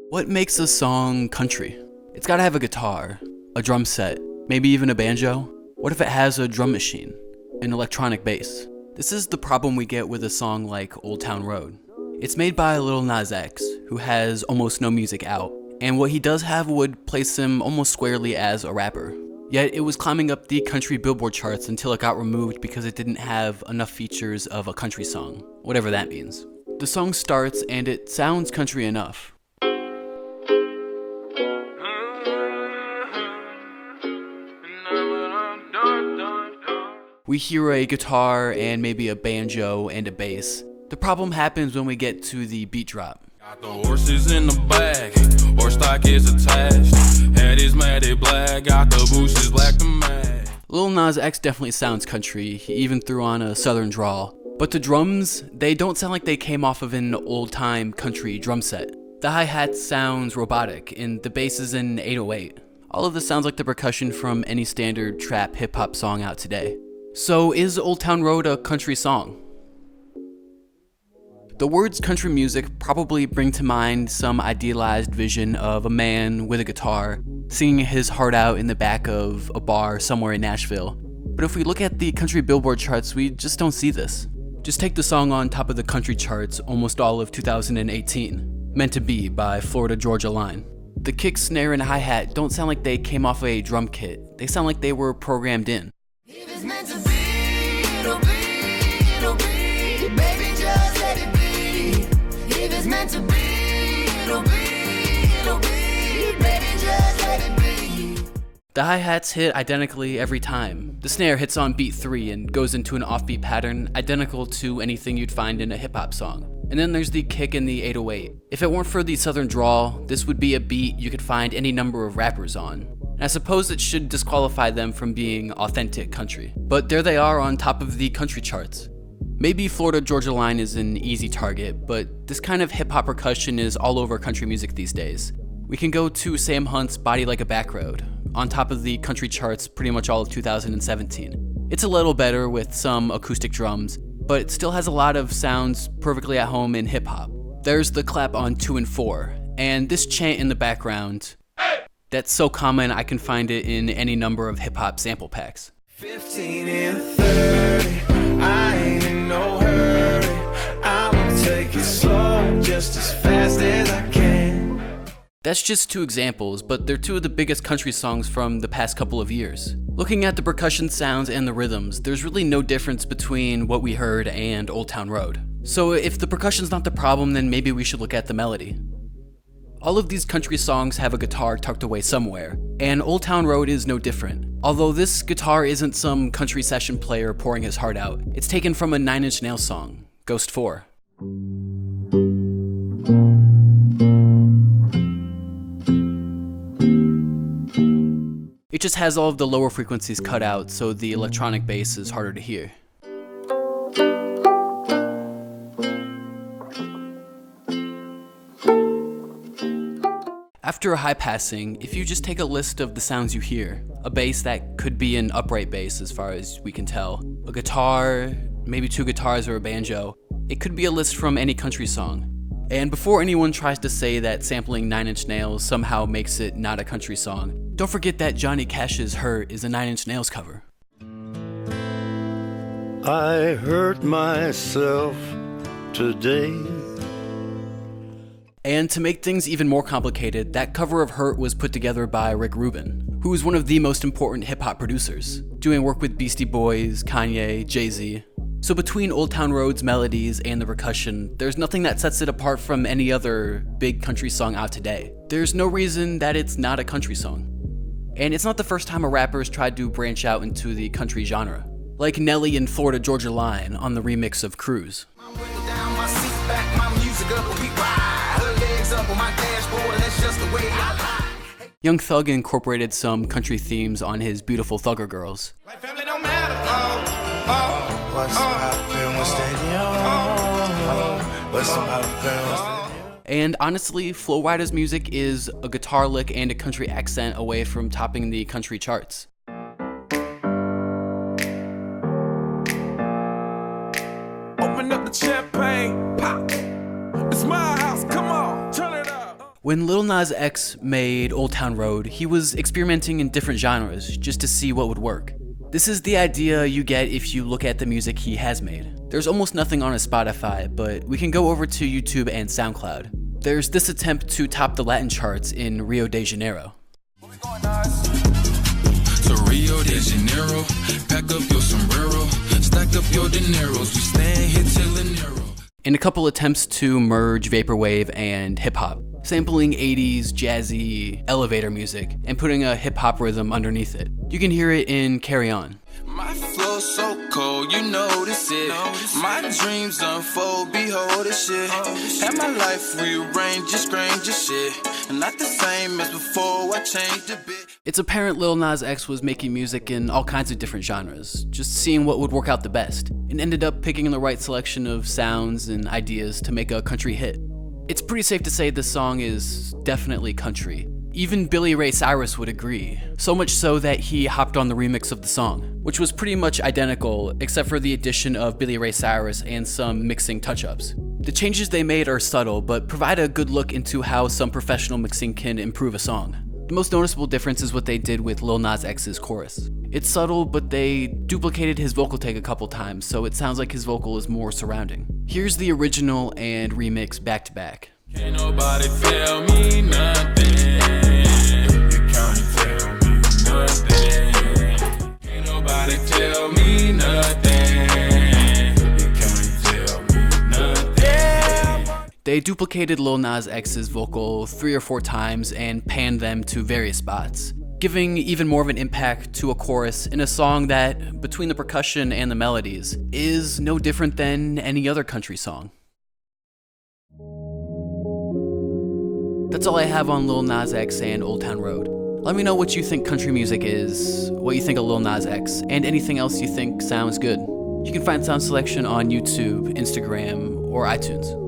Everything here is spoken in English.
What makes a song country? It's gotta have a guitar, a drum set, maybe even a banjo. What if it has a drum machine, an electronic bass? This is the problem we get with a song like Old Town Road. It's made by Lil Nas X, who has almost no music out, and what he does have would place him almost squarely as a rapper. Yet it was climbing up the country Billboard charts until it got removed because it didn't have enough features of a country song, whatever that means. The song starts and it sounds country enough. We hear a guitar and maybe a banjo and a bass. The problem happens when we get to the beat drop. Got the horses in the bag, horse stock is attached. Head is matted black, got the bushes black to match. Lil Nas X definitely sounds country, he even threw on a southern drawl. But the drums, they don't sound like they came off of an old-time country drum set. The hi-hat sounds robotic, and the bass is an 808. All of this sounds like the percussion from any standard trap hip-hop song out today. So is Old Town Road a country song? The words country music probably bring to mind some idealized vision of a man with a guitar singing his heart out in the back of a bar somewhere in Nashville. But if we look at the country Billboard charts, we just don't see this. Just take the song on top of the country charts almost all of 2018, Meant to Be by Florida Georgia Line. The kick, snare, and hi-hat don't sound like they came off a drum kit. They sound like they were programmed in. If it's meant to be, it'll be, it'll be. Baby, just let it be. If it's meant to be, it'll be, it'll be. Baby, just let it be. The hi-hats hit identically every time. The snare hits on beat 3 and goes into an offbeat pattern identical to anything you'd find in a hip-hop song. And then there's the kick and the 808. If it weren't for the southern drawl, this would be a beat you could find any number of rappers on. And I suppose it should disqualify them from being authentic country. But there they are on top of the country charts. Maybe Florida Georgia Line is an easy target, but this kind of hip-hop percussion is all over country music these days. We can go to Sam Hunt's Body Like a Back Road, on top of the country charts pretty much all of 2017. It's a little better with some acoustic drums, but it still has a lot of sounds perfectly at home in hip-hop. There's the clap on 2 and 4, and this chant in the background, that's so common I can find it in any number of hip-hop sample packs. 15 and 30, I ain't in no hurry. I'ma take it slow, just as fast as I can. That's just 2 examples, but they're 2 of the biggest country songs from the past couple of years. Looking at the percussion sounds and the rhythms, there's really no difference between what we heard and Old Town Road. So if the percussion's not the problem, then maybe we should look at the melody. All of these country songs have a guitar tucked away somewhere, and Old Town Road is no different. Although this guitar isn't some country session player pouring his heart out, it's taken from a Nine Inch Nails song, Ghost 4. It just has all of the lower frequencies cut out, so the electronic bass is harder to hear. After a high passing, if you just take a list of the sounds you hear, a bass that could be an upright bass as far as we can tell, a guitar, maybe 2 guitars or a banjo, it could be a list from any country song. And before anyone tries to say that sampling Nine Inch Nails somehow makes it not a country song, don't forget that Johnny Cash's Hurt is a Nine Inch Nails cover. I hurt myself today. And to make things even more complicated, that cover of Hurt was put together by Rick Rubin, who is one of the most important hip-hop producers, doing work with Beastie Boys, Kanye, Jay-Z. So between Old Town Road's melodies and the percussion, there's nothing that sets it apart from any other big country song out today. There's no reason that it's not a country song. And it's not the first time a rapper's tried to branch out into the country genre, like Nelly and Florida Georgia Line on the remix of Cruise. Young Thug incorporated some country themes on his Beautiful Thugger Girls. Like family don't matter. What's poppin', what's that? What's poppin', And honestly, Flo Rida's music is a guitar lick and a country accent away from topping the country charts. Open up the champagne, pop. It's my house, come on, turn it up. When Lil Nas X made Old Town Road, he was experimenting in different genres just to see what would work. This is the idea you get if you look at the music he has made. There's almost nothing on his Spotify, but we can go over to YouTube and SoundCloud. There's this attempt to top the Latin charts in Rio de Janeiro. To Rio de Janeiro, pack up your sombrero, stack up your dineros, we stand here till the narrow. And a couple attempts to merge vaporwave and hip-hop, sampling 80s jazzy elevator music and putting a hip-hop rhythm underneath it. You can hear it in Carry On. My flow so cold, you notice it. My dreams unfold, behold this shit. And my life rearranged, just strange as shit. And not the same as before, I changed a bit. It's apparent Lil Nas X was making music in all kinds of different genres, just seeing what would work out the best, and ended up picking the right selection of sounds and ideas to make a country hit. It's pretty safe to say this song is definitely country. Even Billy Ray Cyrus would agree, so much so that he hopped on the remix of the song, which was pretty much identical except for the addition of Billy Ray Cyrus and some mixing touch-ups. The changes they made are subtle, but provide a good look into how some professional mixing can improve a song. The most noticeable difference is what they did with Lil Nas X's chorus. It's subtle, but they duplicated his vocal take a couple times, so it sounds like his vocal is more surrounding. Here's the original and remix back to back. Can't nobody tell me nothing. You can't tell me nothing. Can't nobody tell me nothing. You can't tell me nothing. They duplicated Lil Nas X's vocal 3 or 4 times and panned them to various spots, giving even more of an impact to a chorus in a song that, between the percussion and the melodies, is no different than any other country song. That's all I have on Lil Nas X and Old Town Road. Let me know what you think country music is, what you think of Lil Nas X, and anything else you think sounds good. You can find Sound Selection on YouTube, Instagram, or iTunes.